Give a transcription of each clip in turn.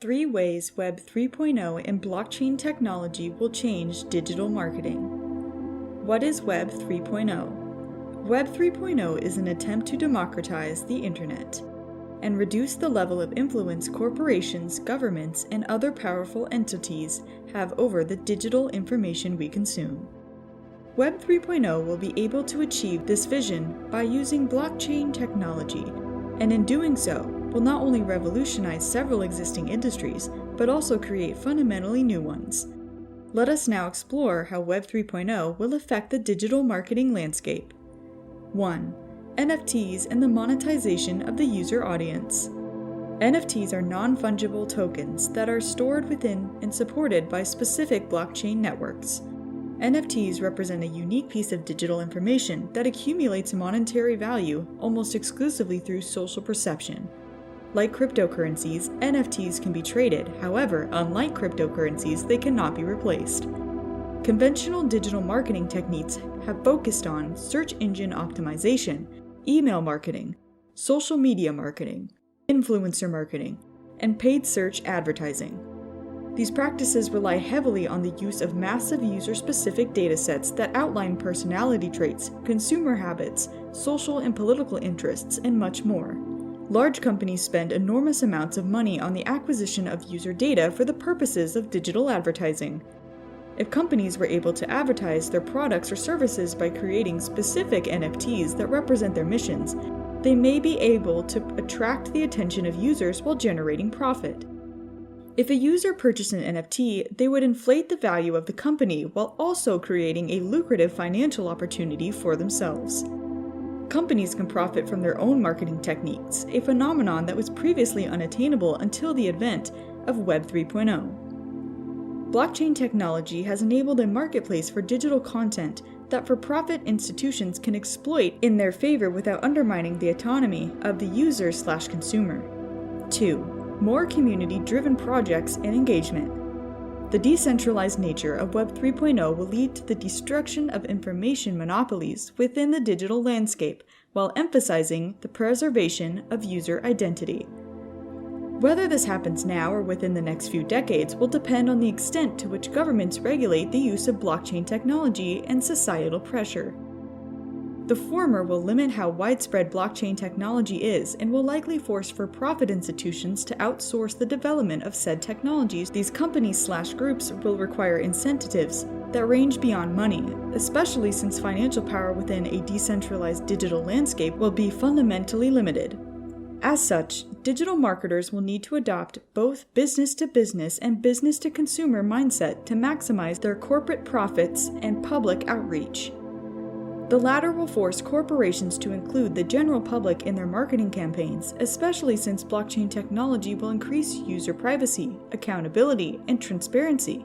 3 ways Web 3.0 and blockchain technology will change digital marketing. What is Web 3.0? Web 3.0 is an attempt to democratize the internet and reduce the level of influence corporations, governments, and other powerful entities have over the digital information we consume. Web 3.0 will be able to achieve this vision by using blockchain technology, and in doing so, will not only revolutionize several existing industries, but also create fundamentally new ones. Let us now explore how Web 3.0 will affect the digital marketing landscape. 1. NFTs and the monetization of the user audience. NFTs are non-fungible tokens that are stored within and supported by specific blockchain networks. NFTs represent a unique piece of digital information that accumulates monetary value almost exclusively through social perception. Like cryptocurrencies, NFTs can be traded, however, unlike cryptocurrencies, they cannot be replaced. Conventional digital marketing techniques have focused on search engine optimization, email marketing, social media marketing, influencer marketing, and paid search advertising. These practices rely heavily on the use of massive user-specific datasets that outline personality traits, consumer habits, social and political interests, and much more. Large companies spend enormous amounts of money on the acquisition of user data for the purposes of digital advertising. If companies were able to advertise their products or services by creating specific NFTs that represent their missions, they may be able to attract the attention of users while generating profit. If a user purchased an NFT, they would inflate the value of the company while also creating a lucrative financial opportunity for themselves. Companies can profit from their own marketing techniques, a phenomenon that was previously unattainable until the advent of Web 3.0. Blockchain technology has enabled a marketplace for digital content that for-profit institutions can exploit in their favor without undermining the autonomy of the user/consumer. 2. More community-driven projects and engagement. The decentralized nature of Web 3.0 will lead to the destruction of information monopolies within the digital landscape while emphasizing the preservation of user identity. Whether this happens now or within the next few decades will depend on the extent to which governments regulate the use of blockchain technology and societal pressure. The former will limit how widespread blockchain technology is and will likely force for-profit institutions to outsource the development of said technologies. These companies/groups will require incentives that range beyond money, especially since financial power within a decentralized digital landscape will be fundamentally limited. As such, digital marketers will need to adopt both business-to-business and business-to-consumer mindset to maximize their corporate profits and public outreach. The latter will force corporations to include the general public in their marketing campaigns, especially since blockchain technology will increase user privacy, accountability, and transparency.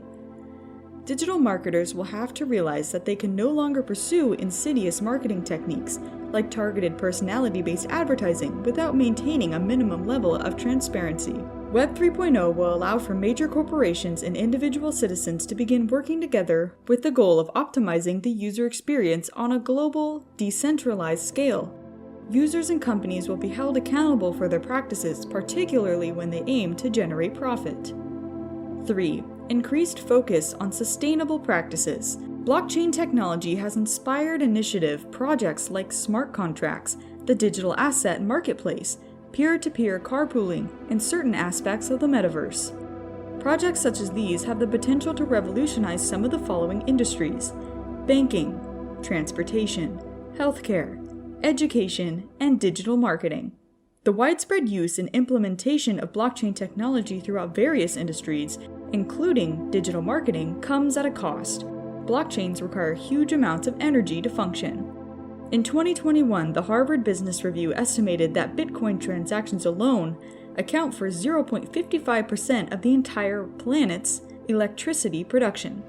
Digital marketers will have to realize that they can no longer pursue insidious marketing techniques like targeted personality-based advertising without maintaining a minimum level of transparency. Web 3.0 will allow for major corporations and individual citizens to begin working together with the goal of optimizing the user experience on a global, decentralized scale. Users and companies will be held accountable for their practices, particularly when they aim to generate profit. 3. Increased focus on sustainable practices. Blockchain technology has inspired initiative projects like smart contracts, the digital asset marketplace, peer-to-peer carpooling, and certain aspects of the metaverse. Projects such as these have the potential to revolutionize some of the following industries: banking, transportation, healthcare, education, and digital marketing. The widespread use and implementation of blockchain technology throughout various industries, including digital marketing, comes at a cost. Blockchains require huge amounts of energy to function. In 2021, the Harvard Business Review estimated that Bitcoin transactions alone account for 0.55% of the entire planet's electricity production.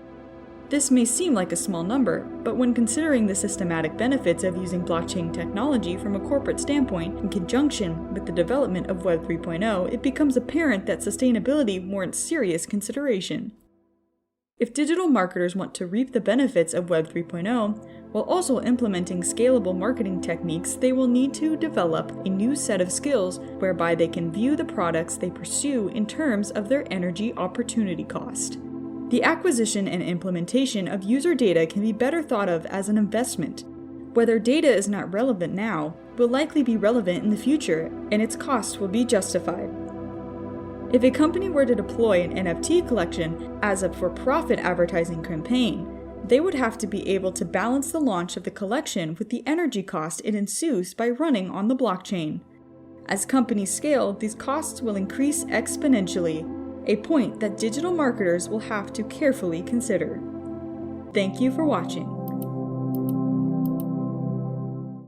This may seem like a small number, but when considering the systematic benefits of using blockchain technology from a corporate standpoint in conjunction with the development of Web 3.0, it becomes apparent that sustainability warrants serious consideration. If digital marketers want to reap the benefits of Web 3.0, while also implementing scalable marketing techniques, they will need to develop a new set of skills whereby they can view the products they pursue in terms of their energy opportunity cost. The acquisition and implementation of user data can be better thought of as an investment. Whether data is not relevant now, will likely be relevant in the future, and its cost will be justified. If a company were to deploy an NFT collection as a for-profit advertising campaign, they would have to be able to balance the launch of the collection with the energy cost it ensues by running on the blockchain. As companies scale, these costs will increase exponentially, a point that digital marketers will have to carefully consider. Thank you for watching.